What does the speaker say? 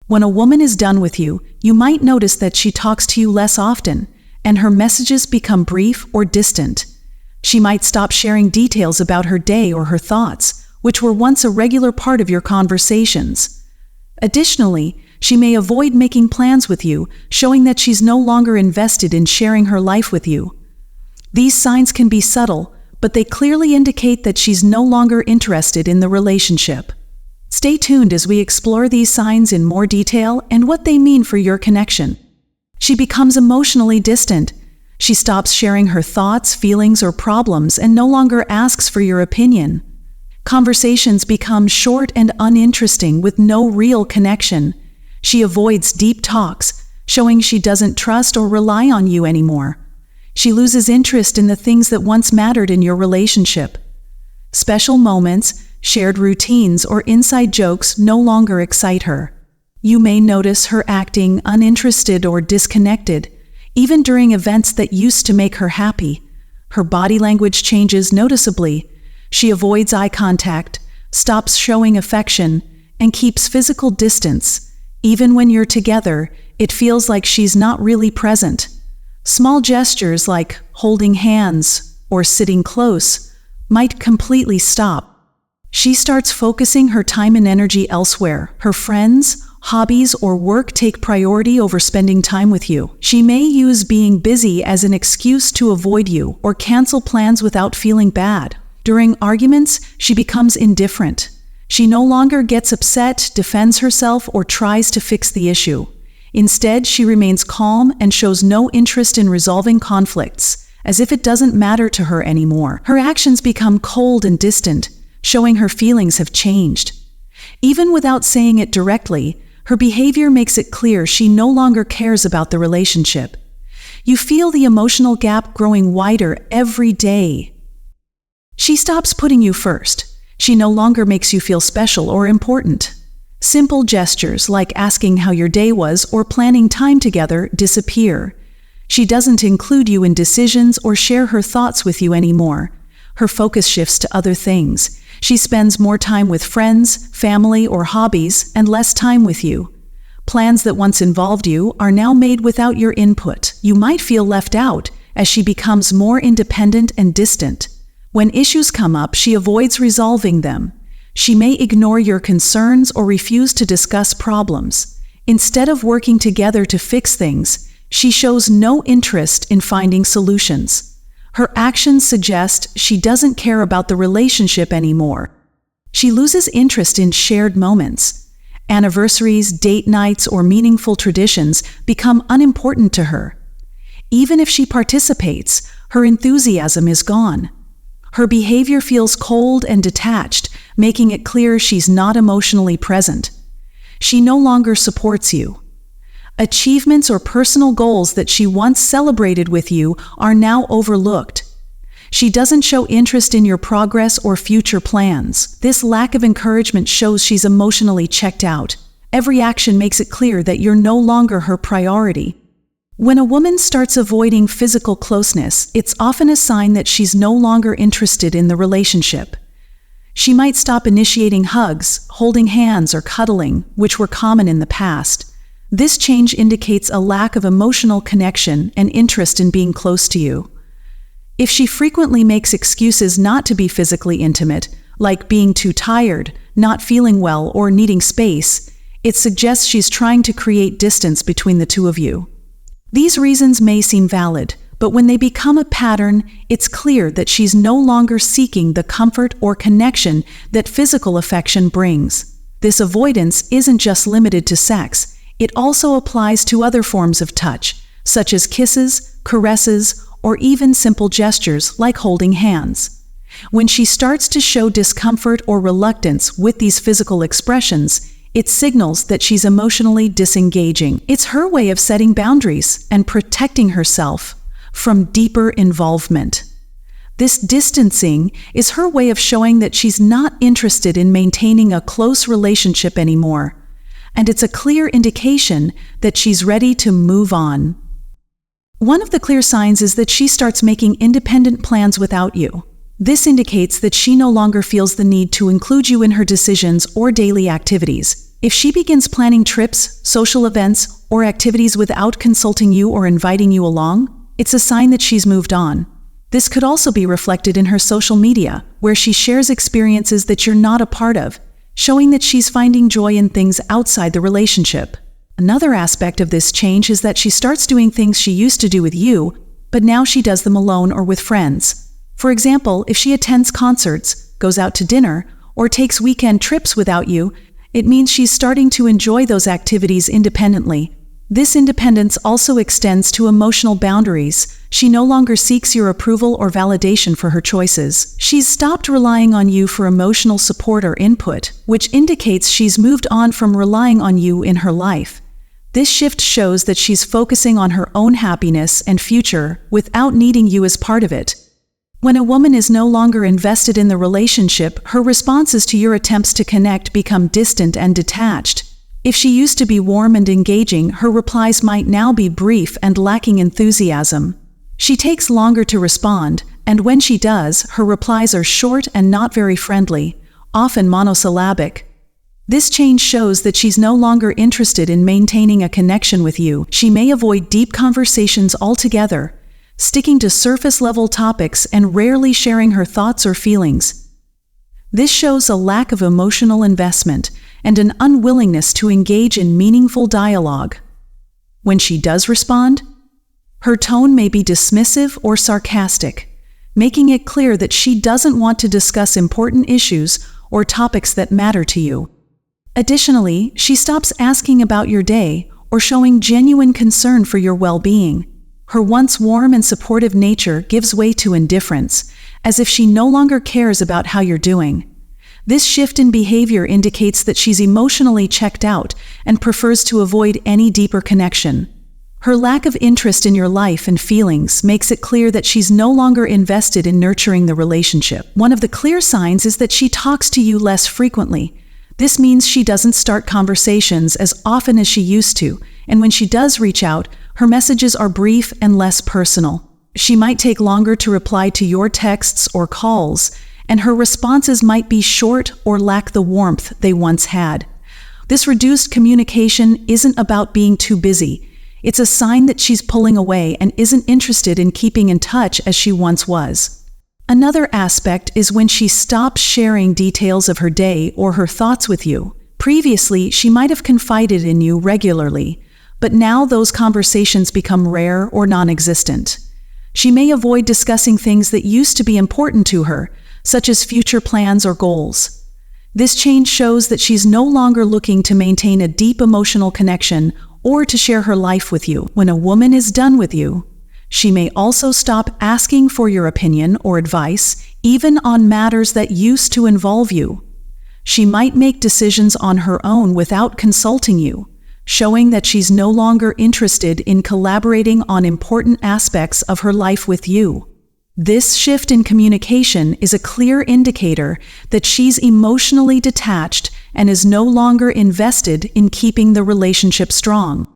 When a woman is done with you, you might notice that she talks to you less often, and her messages become brief or distant. She might stop sharing details about her day or her thoughts, which were once a regular part of your conversations. Additionally, she may avoid making plans with you, showing that she's no longer invested in sharing her life with you. These signs can be subtle, but they clearly indicate that she's no longer interested in the relationship. Stay tuned as we explore these signs in more detail and what they mean for your connection. She becomes emotionally distant. She stops sharing her thoughts, feelings, or problems and no longer asks for your opinion. Conversations become short and uninteresting with no real connection. She avoids deep talks, showing she doesn't trust or rely on you anymore. She loses interest in the things that once mattered in your relationship. Special moments, shared routines, or inside jokes no longer excite her. You may notice her acting uninterested or disconnected, even during events that used to make her happy. Her body language changes noticeably. She avoids eye contact, stops showing affection, and keeps physical distance. Even when you're together, it feels like she's not really present. Small gestures like holding hands or sitting close might completely stop. She starts focusing her time and energy elsewhere. Her friends, hobbies, or work take priority over spending time with you. She may use being busy as an excuse to avoid you or cancel plans without feeling bad. During arguments, she becomes indifferent. She no longer gets upset, defends herself, or tries to fix the issue. Instead, she remains calm and shows no interest in resolving conflicts, as if it doesn't matter to her anymore. Her actions become cold and distant, showing her feelings have changed. Even without saying it directly, her behavior makes it clear she no longer cares about the relationship. You feel the emotional gap growing wider every day. She stops putting you first. She no longer makes you feel special or important. Simple gestures like asking how your day was or planning time together disappear. She doesn't include you in decisions or share her thoughts with you anymore. Her focus shifts to other things. She spends more time with friends, family, or hobbies, and less time with you. Plans that once involved you are now made without your input. You might feel left out as she becomes more independent and distant. When issues come up, she avoids resolving them. She may ignore your concerns or refuse to discuss problems. Instead of working together to fix things, she shows no interest in finding solutions. Her actions suggest she doesn't care about the relationship anymore. She loses interest in shared moments. Anniversaries, date nights, or meaningful traditions become unimportant to her. Even if she participates, her enthusiasm is gone. Her behavior feels cold and detached, making it clear she's not emotionally present. She no longer supports you. Achievements or personal goals that she once celebrated with you are now overlooked. She doesn't show interest in your progress or future plans. This lack of encouragement shows she's emotionally checked out. Every action makes it clear that you're no longer her priority. When a woman starts avoiding physical closeness, it's often a sign that she's no longer interested in the relationship. She might stop initiating hugs, holding hands, or cuddling, which were common in the past. This change indicates a lack of emotional connection and interest in being close to you. If she frequently makes excuses not to be physically intimate, like being too tired, not feeling well, or needing space, it suggests she's trying to create distance between the two of you. These reasons may seem valid, but when they become a pattern, it's clear that she's no longer seeking the comfort or connection that physical affection brings. This avoidance isn't just limited to sex. It also applies to other forms of touch, such as kisses, caresses, or even simple gestures like holding hands. When she starts to show discomfort or reluctance with these physical expressions, it signals that she's emotionally disengaging. It's her way of setting boundaries and protecting herself from deeper involvement. This distancing is her way of showing that she's not interested in maintaining a close relationship anymore, and it's a clear indication that she's ready to move on. One of the clear signs is that she starts making independent plans without you. This indicates that she no longer feels the need to include you in her decisions or daily activities. If she begins planning trips, social events, or activities without consulting you or inviting you along, it's a sign that she's moved on. This could also be reflected in her social media, where she shares experiences that you're not a part of, showing that she's finding joy in things outside the relationship. Another aspect of this change is that she starts doing things she used to do with you, but now she does them alone or with friends. For example, if she attends concerts, goes out to dinner, or takes weekend trips without you, it means she's starting to enjoy those activities independently. This independence also extends to emotional boundaries. She no longer seeks your approval or validation for her choices. She's stopped relying on you for emotional support or input, which indicates she's moved on from relying on you in her life. This shift shows that she's focusing on her own happiness and future without needing you as part of it. When a woman is no longer invested in the relationship, her responses to your attempts to connect become distant and detached. If she used to be warm and engaging, her replies might now be brief and lacking enthusiasm. She takes longer to respond, and when she does, her replies are short and not very friendly, often monosyllabic. This change shows that she's no longer interested in maintaining a connection with you. She may avoid deep conversations altogether, sticking to surface-level topics and rarely sharing her thoughts or feelings. This shows a lack of emotional investment and an unwillingness to engage in meaningful dialogue. When she does respond, her tone may be dismissive or sarcastic, making it clear that she doesn't want to discuss important issues or topics that matter to you. Additionally, she stops asking about your day or showing genuine concern for your well-being. Her once warm and supportive nature gives way to indifference, as if she no longer cares about how you're doing. This shift in behavior indicates that she's emotionally checked out and prefers to avoid any deeper connection. Her lack of interest in your life and feelings makes it clear that she's no longer invested in nurturing the relationship. One of the clear signs is that she talks to you less frequently. This means she doesn't start conversations as often as she used to, and when she does reach out, her messages are brief and less personal. She might take longer to reply to your texts or calls, and her responses might be short or lack the warmth they once had. This reduced communication isn't about being too busy. It's a sign that she's pulling away and isn't interested in keeping in touch as she once was. Another aspect is when she stops sharing details of her day or her thoughts with you. Previously, she might have confided in you regularly, but now those conversations become rare or non-existent. She may avoid discussing things that used to be important to her, such as future plans or goals. This change shows that she's no longer looking to maintain a deep emotional connection or to share her life with you. When a woman is done with you, she may also stop asking for your opinion or advice, even on matters that used to involve you. She might make decisions on her own without consulting you, showing that she's no longer interested in collaborating on important aspects of her life with you. This shift in communication is a clear indicator that she's emotionally detached and is no longer invested in keeping the relationship strong.